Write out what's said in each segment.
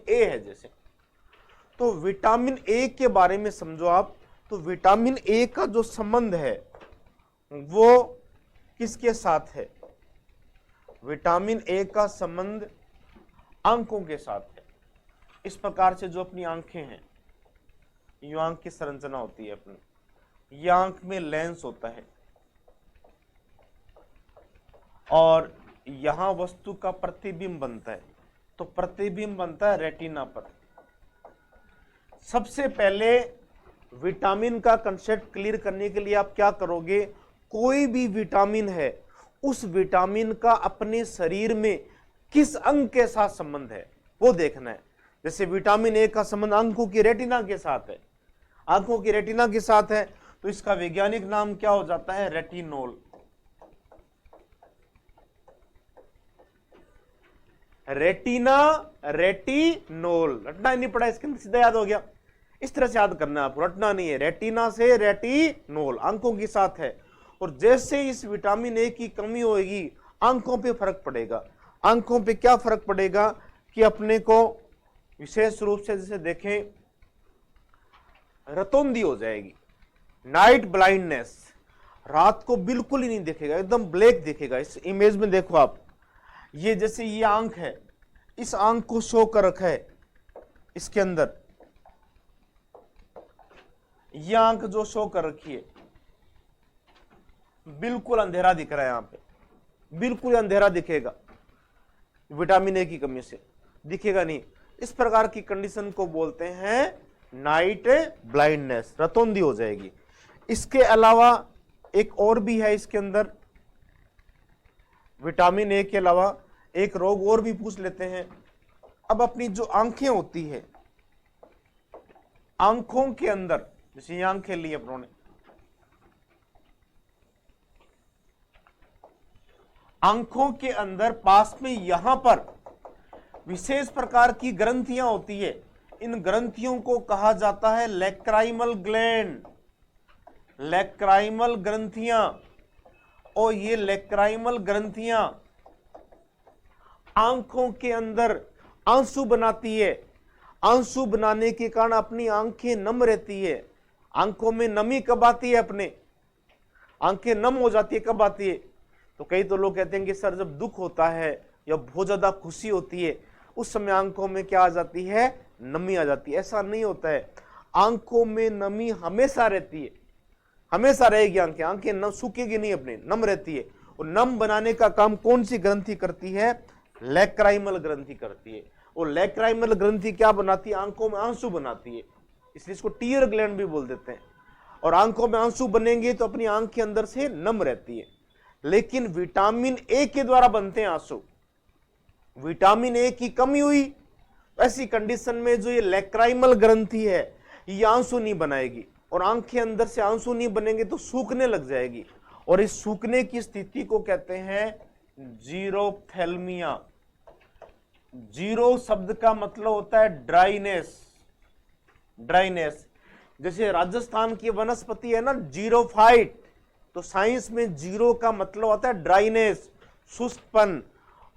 ए है जैसे, तो विटामिन ए के बारे में समझो आप। तो विटामिन ए का जो संबंध है वो किसके साथ है? विटामिन ए का संबंध आंखों के साथ है। इस प्रकार से जो अपनी आंखें हैं, ये आंख की संरचना होती है अपनी, ये आंख में लेंस होता है और यहां वस्तु का प्रतिबिंब बनता है। तो प्रतिबिंब बनता है रेटिना पर। सबसे पहले विटामिन का कंसेप्ट क्लियर करने के लिए आप क्या करोगे, कोई भी विटामिन है उस विटामिन का अपने शरीर में किस अंग के साथ संबंध है वो देखना है। जैसे विटामिन ए का संबंध आंखों की रेटिना के साथ है, आंखों की रेटिना के साथ है, तो इसका वैज्ञानिक नाम क्या हो जाता है? रेटिनोल। रेटिना, रेटिनोल, रटना नहीं पड़ा, इसके अंदर सीधा याद हो गया। इस तरह से याद करना है आपको, रटना नहीं है। रेटिना से रेटिनोल आंखों के साथ है। और जैसे इस विटामिन ए की कमी होगी आंखों पे फर्क पड़ेगा। आंखों पे क्या फर्क पड़ेगा कि अपने को विशेष रूप से जैसे देखें, रतौंधी हो जाएगी, नाइट ब्लाइंडनेस, रात को बिल्कुल ही नहीं दिखेगा, एकदम ब्लैक दिखेगा। इस इमेज में देखो आप, ये जैसे ये आंख है, इस आंख को शो कर रखा है इसके अंदर, ये आंख जो शो कर रखी है, बिल्कुल अंधेरा दिख रहा है, यहां पे बिल्कुल अंधेरा दिखेगा, विटामिन ए की कमी से दिखेगा नहीं। इस प्रकार की कंडीशन को बोलते हैं नाइट ब्लाइंडनेस, रतौंधी हो जाएगी। इसके अलावा एक और भी है इसके अंदर, विटामिन ए के अलावा एक रोग और भी पूछ लेते हैं। अब अपनी जो आंखें होती है, आंखों के अंदर, जैसे ये आंखें ली अपनों ने, आंखों के अंदर पास में यहां पर विशेष प्रकार की ग्रंथियां होती है। इन ग्रंथियों को कहा जाता है लैक्राइमल ग्लैंड, लैक्राइमल ग्रंथियां। और ये लैक्राइमल ग्रंथियां आंखों के अंदर आंसू बनाती है। आंसू बनाने के कारण अपनी आंखें नम रहती है। आंखों में नमी कब आती है? अपने आंखें नम हो जाती है कब आती है? तो कई तो लोग कहते हैं कि सर जब दुख होता है या बहुत ज्यादा खुशी होती है उस समय आंखों में क्या आ जाती है? नमी आ जाती है। ऐसा नहीं होता है, आंखों में नमी हमेशा रहती है, हमेशा रहेगी। आंखें आंखें न सूखेगी नहीं, अपने नम रहती है। और नम बनाने का काम कौन सी ग्रंथि करती है? लैक्राइमल ग्रंथि करती है। और लैक्राइमल ग्रंथि क्या बनाती है? आंखों में आंसू बनाती है, इसलिए इसको टीयर ग्लैंड भी बोल देते हैं। और आंखों में आंसू बनेंगे तो अपनी आंख के अंदर से नम रहती है। लेकिन विटामिन ए के द्वारा बनते हैं आंसू। विटामिन ए की कमी हुई, ऐसी कंडीशन में जो ये लैक्राइमल ग्रंथि है ये आंसू नहीं बनाएगी, और आंख के अंदर से आंसू नहीं बनेंगे तो सूखने लग जाएगी। और इस सूखने की स्थिति को कहते हैं जीरोप्थेल्मिया। जीरो शब्द का मतलब होता है ड्राइनेस, ड्राइनेस। जैसे राजस्थान की वनस्पति है ना जीरोफाइट, तो साइंस में जीरो का मतलब होता है ड्राइनेस, शुष्कपन।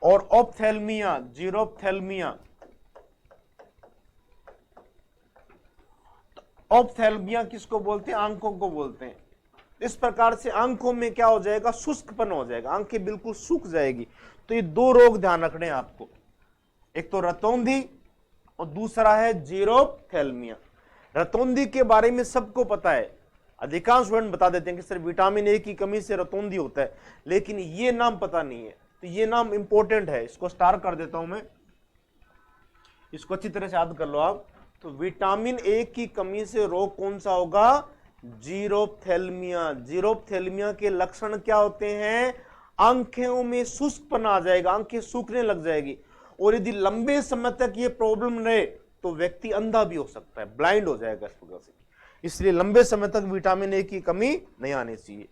और ऑप्थेल्मिया, जीरोप्थेल्मिया, ऑप्थेल्मिया किसको बोलते हैं? आंखों को बोलते हैं। इस प्रकार से आंखों में क्या हो जाएगा? शुष्कपन हो जाएगा, आंखें बिल्कुल सूख जाएगी। तो ये दो रोग ध्यान रखने हैं आपको, एक तो रतौंधी और दूसरा है जीरोप्थेल्मिया। रतौंधी के बारे में सबको पता है, अधिकांश स्टूडेंट बता देते हैं कि सर विटामिन ए की कमी से रतौंधी होता है, लेकिन ये नाम पता नहीं है। तो ये नाम इंपॉर्टेंट है, इसको स्टार कर देता हूं मैं, इसको अच्छी तरह से याद कर लो आप। तो विटामिन ए की कमी से रोग कौन सा होगा? जीरोप्थेल्मिया। जीरोप्थेल्मिया के लक्षण क्या होते हैं? आंखों में शुष्कपन आ जाएगा, आंखें सूखने लग जाएगी। और यदि लंबे समय तक ये प्रॉब्लम रहे तो व्यक्ति अंधा भी हो सकता है, ब्लाइंड हो जाएगा इस प्रकार से। इसलिए लंबे समय तक विटामिन ए की कमी नहीं आनी चाहिए।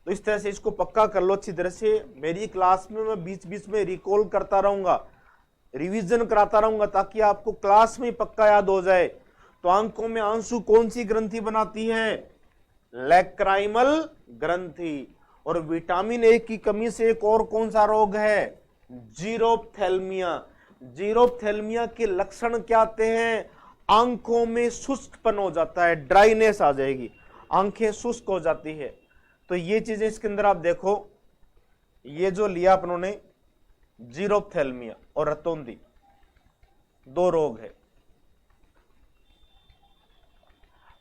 तो इस तरह से इसको पक्का कर लो अच्छी तरह से। मेरी क्लास में मैं बीच बीच में रिकॉल करता रहूंगा, रिवीजन कराता रहूंगा, ताकि आपको क्लास में पक्का याद हो जाए। तो आंखों में आंसू कौन सी ग्रंथि बनाती है? लैक्राइमल ग्रंथि। और विटामिन ए की कमी से एक और कौन सा रोग है? जीरोप्थेल्मिया। जीरोप्थेल्मिया के लक्षण क्या आते हैं? आंखों में शुष्कपन हो जाता है, ड्राइनेस आ जाएगी, आंखें शुष्क हो जाती है। तो ये चीजें इसके अंदर आप देखो, ये जो लिया अपनों जीरोप्थेल्मिया और रतौंधी, दो रोग है।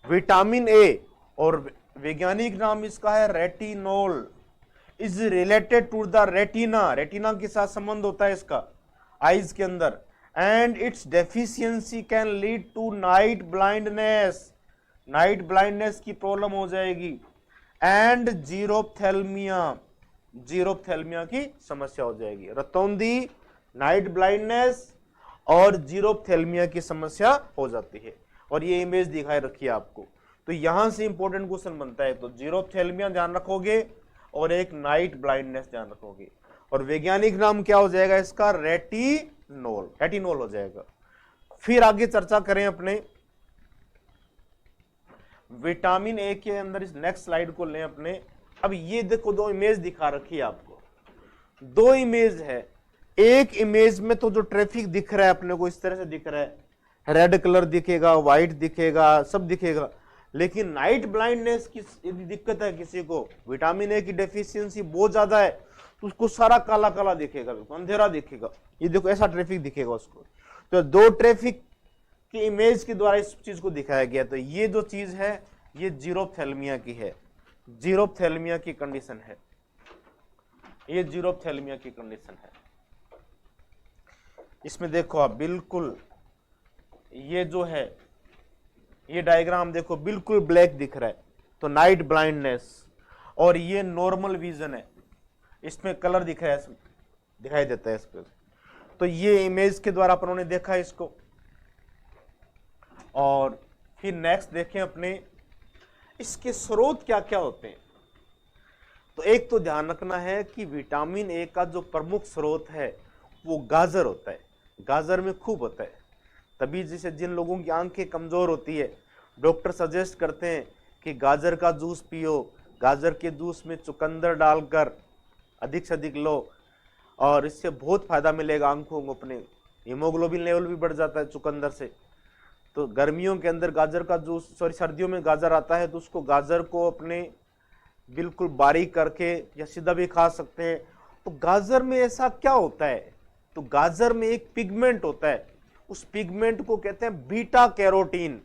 विटामिन ए और वैज्ञानिक नाम इसका है retinol, is related to the retina, retina के साथ संबंध होता है इसका आईज के अंदर, and its deficiency can lead to night blindness, night blindness की प्रॉब्लम हो जाएगी, एंड जीरोप्थेल्मिया, जीरोप्थेल्मिया की समस्या हो जाएगी। रतौंधी, नाइट ब्लाइंडनेस और जीरोप्थेल्मिया की समस्या हो जाती है। और ये इमेज दिखाई रखी है आपको। तो यहां से इंपॉर्टेंट क्वेश्चन बनता है, तो जीरोप्थेल्मिया ध्यान रखोगे और एक नाइट ब्लाइंडनेस ध्यान रखोगे। और वैज्ञानिक नाम क्या हो जाएगा इसका? रेटिनोल, रेटिनोल हो जाएगा। फिर आगे चर्चा करें अपने विटामिन ए के अंदर, इस नेक्स्ट स्लाइड को लें अपने। अब ये देखो दो इमेज दिखा रखी है आपको, दो इमेज है। एक इमेज में तो जो ट्रैफिक दिख रहा है अपने को इस तरह से दिख रहा है, रेड कलर दिखेगा, व्हाइट दिखेगा, सब दिखेगा। लेकिन नाइट ब्लाइंडनेस की यदि दिक्कत है किसी को, विटामिन ए की डेफिशिएंसी बहुत ज्यादा है, तो उसको सारा काला काला दिखेगा, अंधेरा दिखेगा। ये देखो ऐसा ट्रैफिक दिखेगा उसको। तो दो ट्रैफिक की इमेज के द्वारा इस चीज को दिखाया गया। तो ये जो चीज है ये जीरोप्थेल्मिया की है, जीरोप्थेल्मिया की कंडीशन है, ये जीरोप्थेल्मिया की कंडीशन है। इसमें देखो आप बिल्कुल, ये जो है ये डायग्राम देखो बिल्कुल ब्लैक दिख रहा है, तो नाइट ब्लाइंडनेस। और ये नॉर्मल विजन है, इसमें कलर दिख रहा है, दिखाई देता है इसको। तो ये इमेज के द्वारा अपन ने देखा इसको। और फिर नेक्स्ट देखें अपने, इसके स्रोत क्या क्या होते हैं। तो एक तो ध्यान रखना है कि विटामिन ए का जो प्रमुख स्रोत है वो गाजर होता है, गाजर में खूब होता है। तभी जैसे जिन लोगों की आंखें कमजोर होती है, डॉक्टर सजेस्ट करते हैं कि गाजर का जूस पियो, गाजर के जूस में चुकंदर डालकर अधिक से अधिक लो, और इससे बहुत फायदा मिलेगा आंखों को। अपने हीमोग्लोबिन लेवल भी बढ़ जाता है चुकंदर से। तो गर्मियों के अंदर गाजर का जूस, सर्दियों में गाजर आता है, तो उसको गाजर को अपने बिल्कुल बारीक करके या सीधा भी खा सकते हैं। तो गाजर में ऐसा क्या होता है? तो गाजर में एक पिगमेंट होता है, उस पिगमेंट को कहते हैं बीटा कैरोटीन।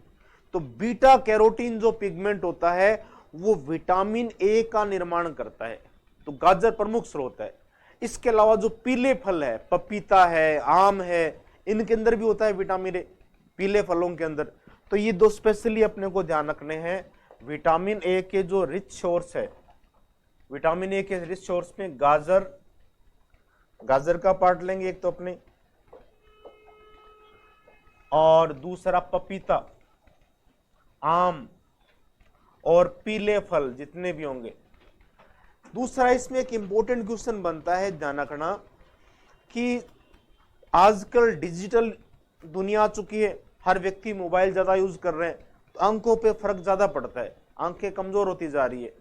तो बीटा कैरोटीन जो पिगमेंट होता है वो विटामिन ए का निर्माण करता है। तो गाजर प्रमुख स्रोत है। इसके अलावा जो पीले फल है, पपीता है, आम है, इनके अंदर भी होता है विटामिन ए, पीले फलों के अंदर। तो ये दो स्पेशली अपने को ध्यान रखने हैं। विटामिन ए के जो रिच सोर्स है, विटामिन ए के रिच सोर्स में गाजर, गाजर का पार्ट लेंगे एक तो अपने, और दूसरा पपीता, आम और पीले फल जितने भी होंगे। दूसरा इसमें एक इंपॉर्टेंट क्वेश्चन बनता है, ध्यान रखना कि आजकल डिजिटल दुनिया आ चुकी है, हर व्यक्ति मोबाइल ज्यादा यूज कर रहे हैं, तो आंखों पे फर्क ज्यादा पड़ता है, आंखें कमजोर होती जा रही है।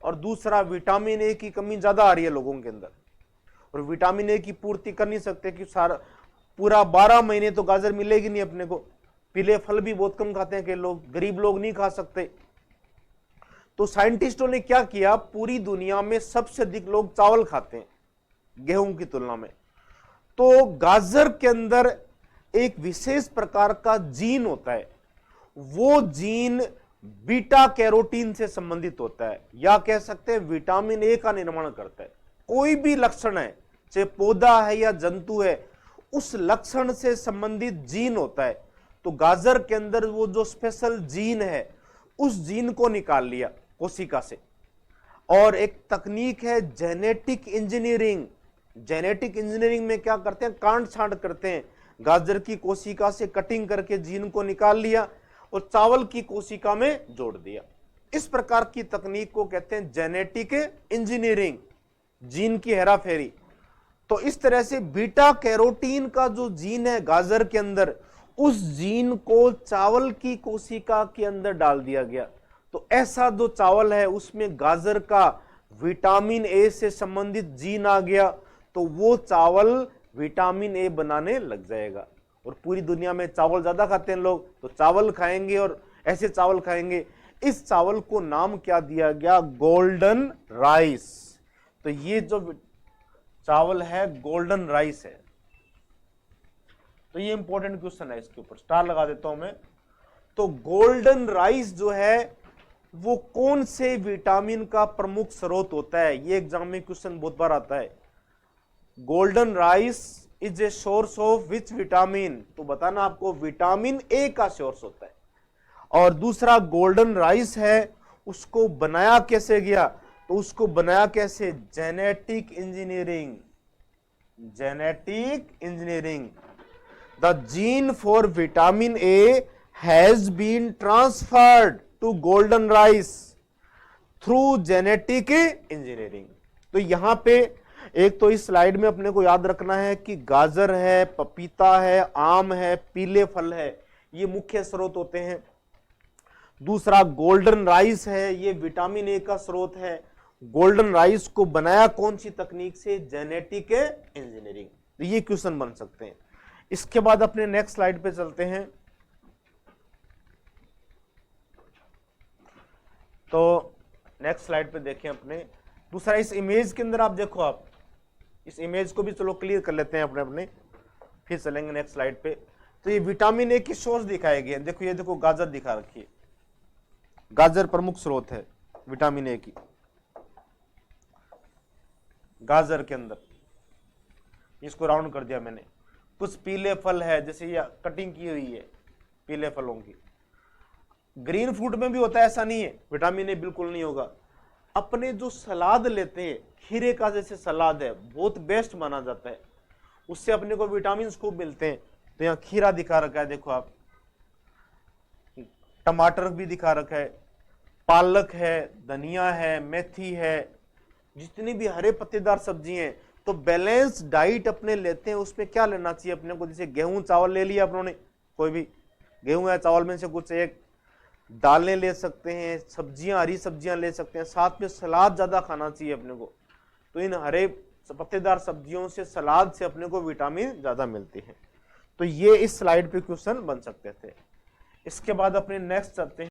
और दूसरा विटामिन ए की कमी ज्यादा आ रही है लोगों के अंदर, और विटामिन ए की पूर्ति कर नहीं सकते कि सारा पूरा 12 महीने तो गाजर मिलेगी नहीं अपने को। पीले फल भी बहुत कम खाते हैं कि लोग, गरीब लोग नहीं खा सकते। तो साइंटिस्टों ने क्या किया, पूरी दुनिया में सबसे अधिक लोग चावल खाते हैं गेहूं की तुलना में। तो गाजर के अंदर एक विशेष प्रकार का जीन होता है, वो जीन बीटा कैरोटीन से संबंधित होता है, या कह सकते हैं विटामिन ए का निर्माण करता है। कोई भी लक्षण है, चाहे पौधा है या जंतु है, उस लक्षण से संबंधित जीन होता है। तो गाजर के अंदर वो जो स्पेशल जीन है, उस जीन को निकाल लिया कोशिका से। और एक तकनीक है जेनेटिक इंजीनियरिंग। जेनेटिक इंजीनियरिंग में क्या करते हैं, कांट छांट करते हैं, गाजर की कोशिका से कटिंग करके जीन को निकाल लिया और चावल की कोशिका में जोड़ दिया। इस प्रकार की तकनीक को कहते हैं जेनेटिक इंजीनियरिंग, जीन की हेराफेरी। तो इस तरह से बीटा कैरोटीन का जो जीन है गाजर के अंदर, उस जीन को चावल की कोशिका के अंदर डाल दिया गया। तो ऐसा जो चावल है उसमें गाजर का विटामिन ए से संबंधित जीन आ गया, तो वो चावल विटामिन ए बनाने लग जाएगा। और पूरी दुनिया में चावल ज्यादा खाते हैं लोग, तो चावल खाएंगे और ऐसे चावल खाएंगे। इस चावल को नाम क्या दिया गया? Golden rice. तो ये जो चावल है गोल्डन राइस है। तो ये इंपॉर्टेंट क्वेश्चन है, इसके ऊपर स्टार लगा देता हूं मैं। तो गोल्डन राइस जो है वो कौन से विटामिन का प्रमुख स्रोत होता है? ये एग्जाम में क्वेश्चन बहुत बार आता है। Golden rice is a source of which vitamin? तो बताना आपको विटामिन ए का सोर्स होता है। और दूसरा गोल्डन राइस है, उसको बनाया कैसे गया? तो उसको बनाया कैसे? Genetic engineering. Genetic engineering. The gene for vitamin A has been transferred to golden rice through genetic engineering. तो यहां पे एक तो इस स्लाइड में अपने को याद रखना है कि गाजर है, पपीता है, आम है, पीले फल है, ये मुख्य स्रोत होते हैं। दूसरा गोल्डन राइस है, ये विटामिन ए का स्रोत है। गोल्डन राइस को बनाया कौन सी तकनीक से? Genetic engineering. तो ये क्वेश्चन बन सकते हैं। इसके बाद अपने नेक्स्ट स्लाइड पे चलते हैं। तो नेक्स्ट स्लाइड पे देखें अपने दूसरा, इस इमेज के अंदर आप देखो, आप इस इमेज को भी चलो क्लियर कर लेते हैं अपने अपने, फिर चलेंगे नेक्स्ट स्लाइड पे। तो ये विटामिन ए की सोर्स दिखाए गए। देखो ये देखो गाजर दिखा रखी है, गाजर प्रमुख स्रोत है विटामिन ए की। गाजर के अंदर इसको राउंड कर दिया मैंने। कुछ पीले फल है, जैसे ये कटिंग की हुई है पीले फलों की। ग्रीन फ्रूट में भी होता है, ऐसा नहीं है विटामिन ए बिल्कुल नहीं होगा। अपने जो सलाद लेते हैं, खीरे का जैसे सलाद है बहुत बेस्ट माना जाता है, उससे अपने को विटामिन खूब मिलते हैं। तो यहाँ खीरा दिखा रखा है, देखो आप, टमाटर भी दिखा रखा है, पालक है, धनिया है, मेथी है, जितनी भी हरे पत्तेदार सब्जी हैं। तो बैलेंस डाइट अपने लेते हैं, उसमें क्या लेना चाहिए अपने को? जैसे गेहूं चावल ले लिया अपनों ने, कोई भी गेहूं या चावल में से कुछ एक, दालें ले सकते हैं, सब्जियां, हरी सब्जियां ले सकते हैं, साथ में सलाद ज्यादा खाना चाहिए अपने को। तो इन हरे पत्तेदार सब्जियों से, सलाद से अपने को विटामिन ज्यादा मिलती है। तो ये इस स्लाइड पे क्वेश्चन बन सकते थे। इसके बाद अपने नेक्स्ट चलते हैं।